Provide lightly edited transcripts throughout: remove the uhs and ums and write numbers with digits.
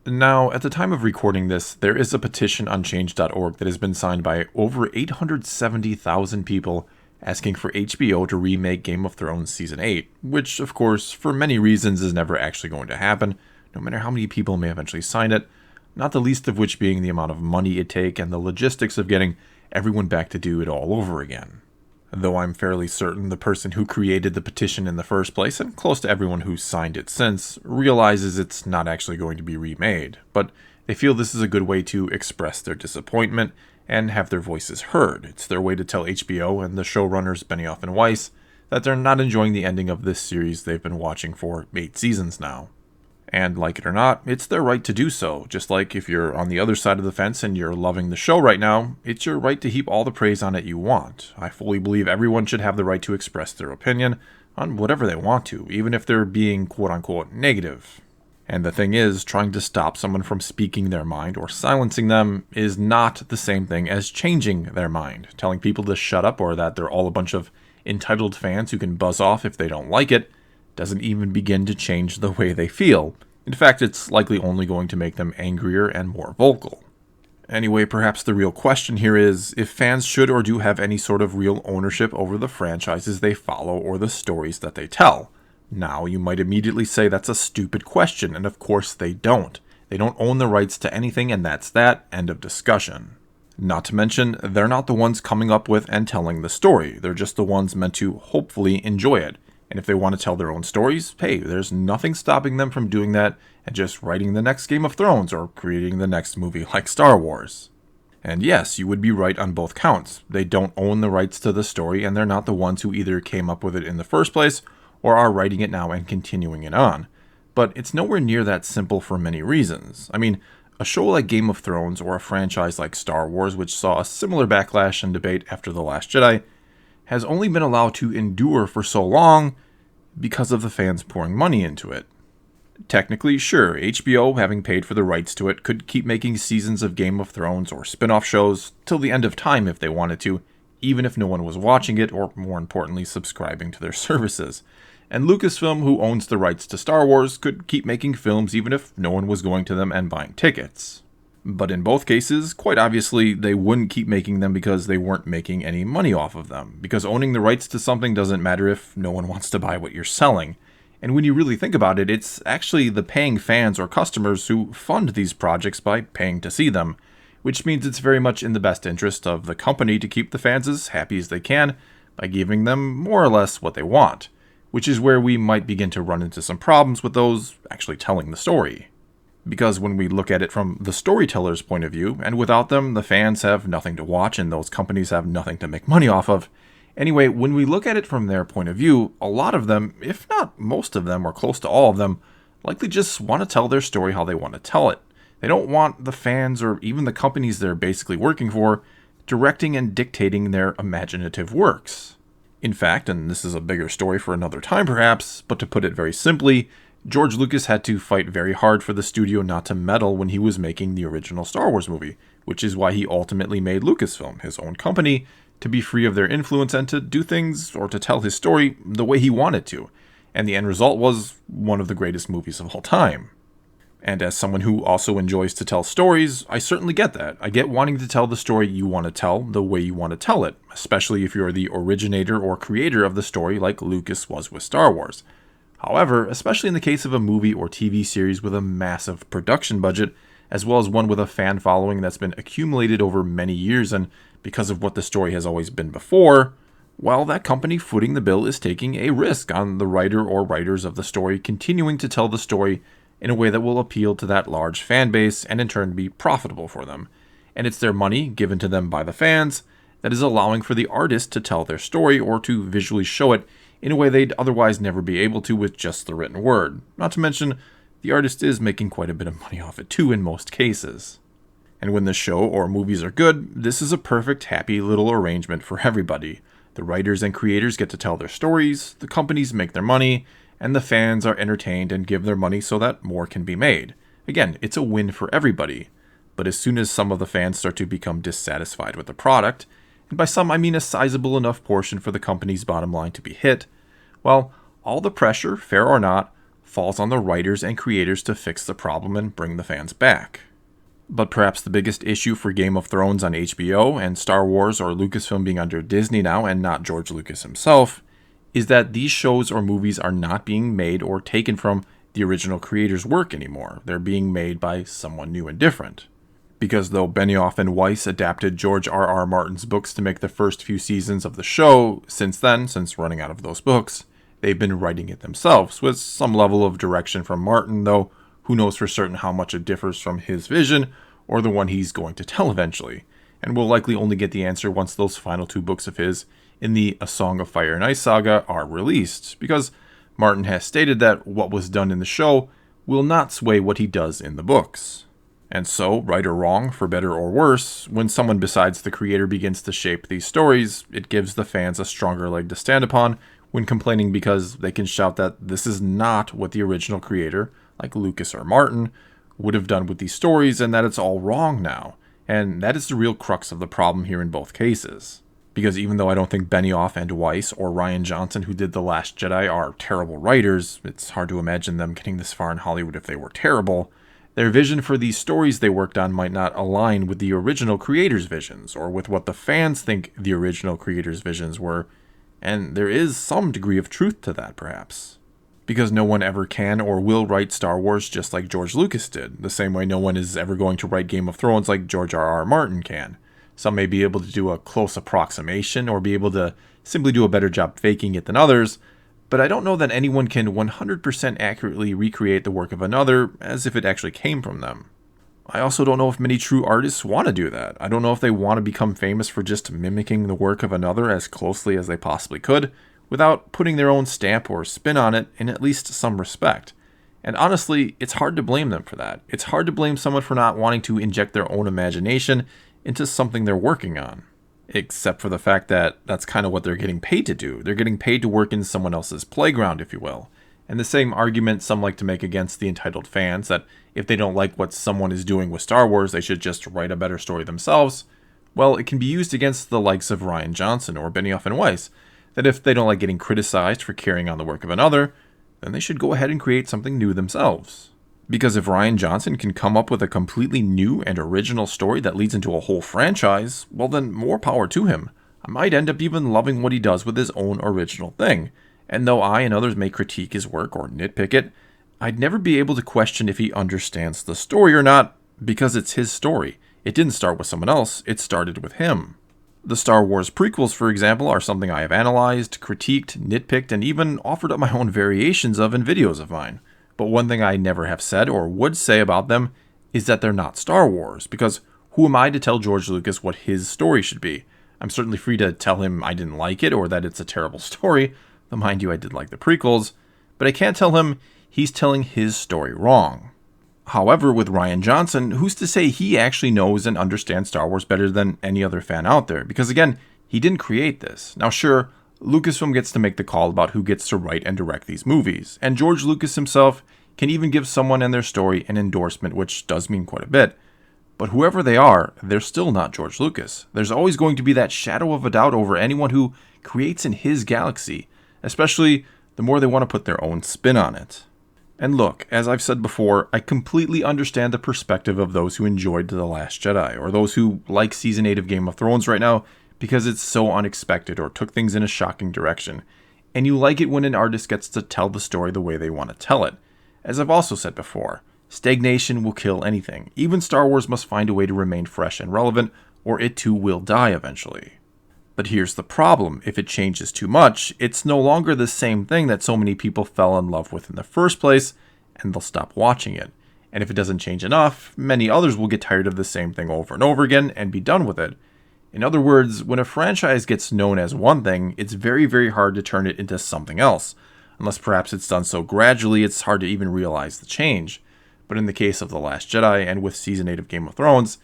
Now, at the time of recording this, there is a petition on change.org that has been signed by over 870,000 people asking for HBO to remake Game of Thrones Season 8, which, of course, for many reasons is never actually going to happen, no matter how many people may eventually sign it, not the least of which being the amount of money it'd take and the logistics of getting everyone back to do it all over again. Though I'm fairly certain the person who created the petition in the first place, and close to everyone who's signed it since, realizes it's not actually going to be remade, but they feel this is a good way to express their disappointment and have their voices heard. It's their way to tell HBO and the showrunners Benioff and Weiss that they're not enjoying the ending of this series they've been watching for 8 seasons now. And like it or not, it's their right to do so. Just like if you're on the other side of the fence and you're loving the show right now, it's your right to heap all the praise on it you want. I fully believe everyone should have the right to express their opinion on whatever they want to, even if they're being quote-unquote negative. And the thing is, trying to stop someone from speaking their mind or silencing them is not the same thing as changing their mind. Telling people to shut up or that they're all a bunch of entitled fans who can buzz off if they don't like it doesn't even begin to change the way they feel. In fact, it's likely only going to make them angrier and more vocal. Anyway, perhaps the real question here is if fans should or do have any sort of real ownership over the franchises they follow or the stories that they tell. Now, you might immediately say that's a stupid question, and of course they don't. They don't own the rights to anything, and that's that. End of discussion. Not to mention, they're not the ones coming up with and telling the story. They're just the ones meant to hopefully enjoy it. And if they want to tell their own stories, hey, there's nothing stopping them from doing that and just writing the next Game of Thrones or creating the next movie like Star Wars. And yes, you would be right on both counts. They don't own the rights to the story, and they're not the ones who either came up with it in the first place or are writing it now and continuing it on. But it's nowhere near that simple for many reasons. I mean, a show like Game of Thrones or a franchise like Star Wars, which saw a similar backlash and debate after The Last Jedi, has only been allowed to endure for so long because of the fans pouring money into it. Technically, sure, HBO, having paid for the rights to it, could keep making seasons of Game of Thrones or spin-off shows till the end of time if they wanted to, even if no one was watching it or, more importantly, subscribing to their services. And Lucasfilm, who owns the rights to Star Wars, could keep making films even if no one was going to them and buying tickets. But in both cases, quite obviously, they wouldn't keep making them because they weren't making any money off of them. Because owning the rights to something doesn't matter if no one wants to buy what you're selling. And when you really think about it, it's actually the paying fans or customers who fund these projects by paying to see them. Which means it's very much in the best interest of the company to keep the fans as happy as they can by giving them more or less what they want. Which is where we might begin to run into some problems with those actually telling the story. Because when we look at it from the storyteller's point of view, and without them, the fans have nothing to watch and those companies have nothing to make money off of. Anyway, when we look at it from their point of view, a lot of them, if not most of them or close to all of them, likely just want to tell their story how they want to tell it. They don't want the fans or even the companies they're basically working for directing and dictating their imaginative works. In fact, and this is a bigger story for another time perhaps, but to put it very simply, George Lucas had to fight very hard for the studio not to meddle when he was making the original Star Wars movie, which is why he ultimately made Lucasfilm, his own company, to be free of their influence and to do things, or to tell his story, the way he wanted to. And the end result was one of the greatest movies of all time. And as someone who also enjoys to tell stories, I certainly get that. I get wanting to tell the story you want to tell the way you want to tell it, especially if you're the originator or creator of the story like Lucas was with Star Wars. However, especially in the case of a movie or TV series with a massive production budget, as well as one with a fan following that's been accumulated over many years and because of what the story has always been before, well, that company footing the bill is taking a risk on the writer or writers of the story continuing to tell the story in a way that will appeal to that large fan base and in turn be profitable for them. And it's their money, given to them by the fans, that is allowing for the artist to tell their story or to visually show it in a way they'd otherwise never be able to with just the written word. Not to mention, the artist is making quite a bit of money off it too in most cases. And when the show or movies are good, this is a perfect, happy little arrangement for everybody. The writers and creators get to tell their stories, the companies make their money, and the fans are entertained and give their money so that more can be made. Again, it's a win for everybody. But as soon as some of the fans start to become dissatisfied with the product, and by some I mean a sizable enough portion for the company's bottom line to be hit, well, all the pressure, fair or not, falls on the writers and creators to fix the problem and bring the fans back. But perhaps the biggest issue for Game of Thrones on HBO and Star Wars or Lucasfilm being under Disney now and not George Lucas himself is that these shows or movies are not being made or taken from the original creator's work anymore. They're being made by someone new and different. Because though Benioff and Weiss adapted George R.R. Martin's books to make the first few seasons of the show, since running out of those books, they've been writing it themselves with some level of direction from Martin, though who knows for certain how much it differs from his vision or the one he's going to tell eventually. And we'll likely only get the answer once those final 2 books of his in the A Song of Fire and Ice saga are released, because Martin has stated that what was done in the show will not sway what he does in the books. And so, right or wrong, for better or worse, when someone besides the creator begins to shape these stories, it gives the fans a stronger leg to stand upon when complaining, because they can shout that this is not what the original creator, like Lucas or Martin, would have done with these stories, and that it's all wrong now. And that is the real crux of the problem here in both cases. Because even though I don't think Benioff and Weiss or Rian Johnson, who did The Last Jedi, are terrible writers, it's hard to imagine them getting this far in Hollywood if they were terrible, their vision for these stories they worked on might not align with the original creator's visions, or with what the fans think the original creator's visions were, and there is some degree of truth to that, perhaps. Because no one ever can or will write Star Wars just like George Lucas did, the same way no one is ever going to write Game of Thrones like George R.R. Martin can. Some may be able to do a close approximation, or be able to simply do a better job faking it than others, but I don't know that anyone can 100% accurately recreate the work of another as if it actually came from them. I also don't know if many true artists want to do that. I don't know if they want to become famous for just mimicking the work of another as closely as they possibly could, without putting their own stamp or spin on it in at least some respect. And honestly, it's hard to blame them for that. It's hard to blame someone for not wanting to inject their own imagination into something they're working on. Except for the fact that that's kind of what they're getting paid to do. They're getting paid to work in someone else's playground, if you will. And the same argument some like to make against the entitled fans, that if they don't like what someone is doing with Star Wars, they should just write a better story themselves. Well, it can be used against the likes of Rian Johnson or Benioff and Weiss, that if they don't like getting criticized for carrying on the work of another, then they should go ahead and create something new themselves. Because if Rian Johnson can come up with a completely new and original story that leads into a whole franchise, well then more power to him. I might end up even loving what he does with his own original thing. And though I and others may critique his work or nitpick it, I'd never be able to question if he understands the story or not, because it's his story. It didn't start with someone else, it started with him. The Star Wars prequels, for example, are something I have analyzed, critiqued, nitpicked, and even offered up my own variations of in videos of mine. But one thing I never have said or would say about them is that they're not Star Wars, because who am I to tell George Lucas what his story should be? I'm certainly free to tell him I didn't like it or that it's a terrible story, though mind you I did like the prequels, but I can't tell him he's telling his story wrong. However, with Rian Johnson, who's to say he actually knows and understands Star Wars better than any other fan out there? Because again, he didn't create this. Now sure, Lucasfilm gets to make the call about who gets to write and direct these movies, and George Lucas himself can even give someone and their story an endorsement, which does mean quite a bit. But whoever they are, they're still not George Lucas. There's always going to be that shadow of a doubt over anyone who creates in his galaxy, especially the more they want to put their own spin on it. And look, as I've said before, I completely understand the perspective of those who enjoyed The Last Jedi, or those who like Season 8 of Game of Thrones right now because it's so unexpected or took things in a shocking direction. And you like it when an artist gets to tell the story the way they want to tell it. As I've also said before, stagnation will kill anything. Even Star Wars must find a way to remain fresh and relevant, or it too will die eventually. But here's the problem. If it changes too much, it's no longer the same thing that so many people fell in love with in the first place, and they'll stop watching it. And if it doesn't change enough, many others will get tired of the same thing over and over again and be done with it. In other words, when a franchise gets known as one thing, it's very, very hard to turn it into something else. Unless perhaps it's done so gradually, it's hard to even realize the change. But in the case of The Last Jedi and with Season 8 of Game of Thrones,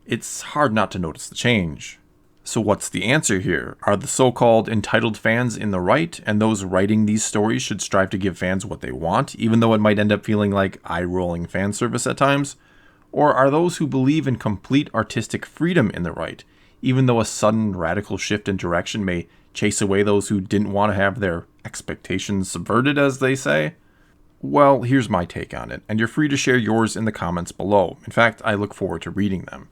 it's hard not to notice the change. So what's the answer here? Are the so-called entitled fans in the right, and those writing these stories should strive to give fans what they want, even though it might end up feeling like eye-rolling fan service at times? Or are those who believe in complete artistic freedom in the right, even though a sudden radical shift in direction may chase away those who didn't want to have their expectations subverted, as they say? Well, here's my take on it, and you're free to share yours in the comments below. In fact, I look forward to reading them.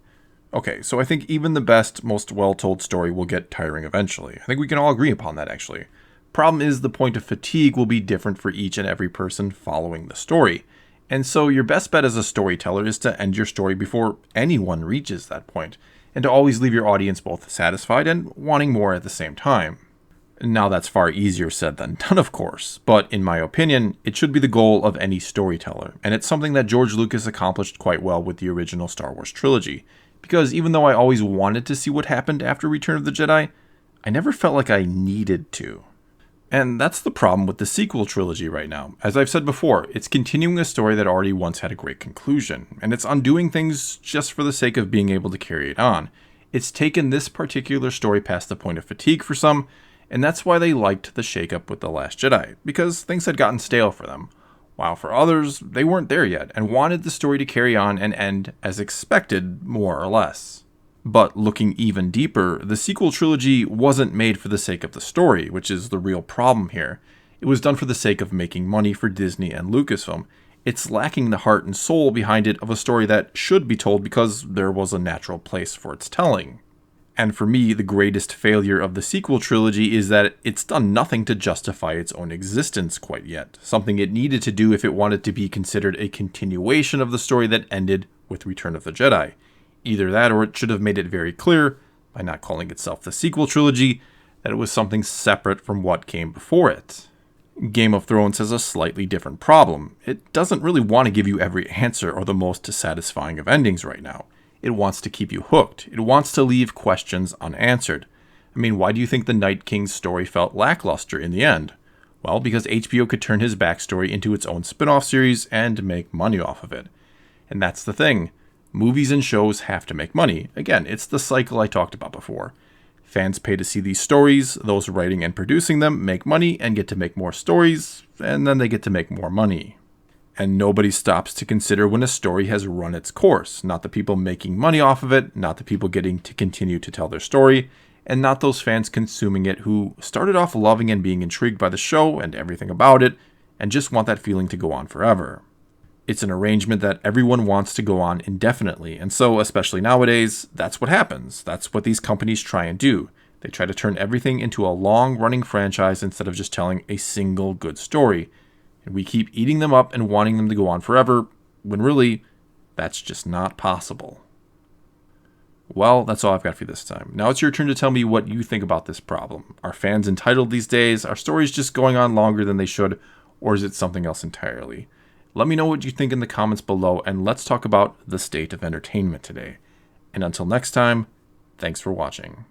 Okay, so I think even the best, most well-told story will get tiring eventually. I think we can all agree upon that, actually. Problem is, the point of fatigue will be different for each and every person following the story. And so your best bet as a storyteller is to end your story before anyone reaches that point, and to always leave your audience both satisfied and wanting more at the same time. Now that's far easier said than done, of course, but in my opinion, it should be the goal of any storyteller, and it's something that George Lucas accomplished quite well with the original Star Wars trilogy. Because even though I always wanted to see what happened after Return of the Jedi, I never felt like I needed to. And that's the problem with the sequel trilogy right now. As I've said before, it's continuing a story that already once had a great conclusion, and it's undoing things just for the sake of being able to carry it on. It's taken this particular story past the point of fatigue for some, and that's why they liked the shakeup with The Last Jedi, because things had gotten stale for them. While for others, they weren't there yet, and wanted the story to carry on and end as expected, more or less. But looking even deeper, the sequel trilogy wasn't made for the sake of the story, which is the real problem here. It was done for the sake of making money for Disney and Lucasfilm. It's lacking the heart and soul behind it of a story that should be told because there was a natural place for its telling. And for me, the greatest failure of the sequel trilogy is that it's done nothing to justify its own existence quite yet, something it needed to do if it wanted to be considered a continuation of the story that ended with Return of the Jedi. Either that, or it should have made it very clear, by not calling itself the sequel trilogy, that it was something separate from what came before it. Game of Thrones has a slightly different problem. It doesn't really want to give you every answer or the most satisfying of endings right now. It wants to keep you hooked. It wants to leave questions unanswered. I mean, why do you think the Night King's story felt lackluster in the end? Well, because HBO could turn his backstory into its own spin-off series and make money off of it. And that's the thing. Movies and shows have to make money. Again, it's the cycle I talked about before. Fans pay to see these stories, those writing and producing them make money and get to make more stories, and then they get to make more money. And nobody stops to consider when a story has run its course. Not the people making money off of it, not the people getting to continue to tell their story, and not those fans consuming it who started off loving and being intrigued by the show and everything about it, and just want that feeling to go on forever. It's an arrangement that everyone wants to go on indefinitely, and so, especially nowadays, that's what happens. That's what these companies try and do. They try to turn everything into a long-running franchise instead of just telling a single good story. And we keep eating them up and wanting them to go on forever, when really, that's just not possible. Well, that's all I've got for you this time. Now it's your turn to tell me what you think about this problem. Are fans entitled these days? Are stories just going on longer than they should? Or is it something else entirely? Let me know what you think in the comments below, and let's talk about the state of entertainment today. And until next time, thanks for watching.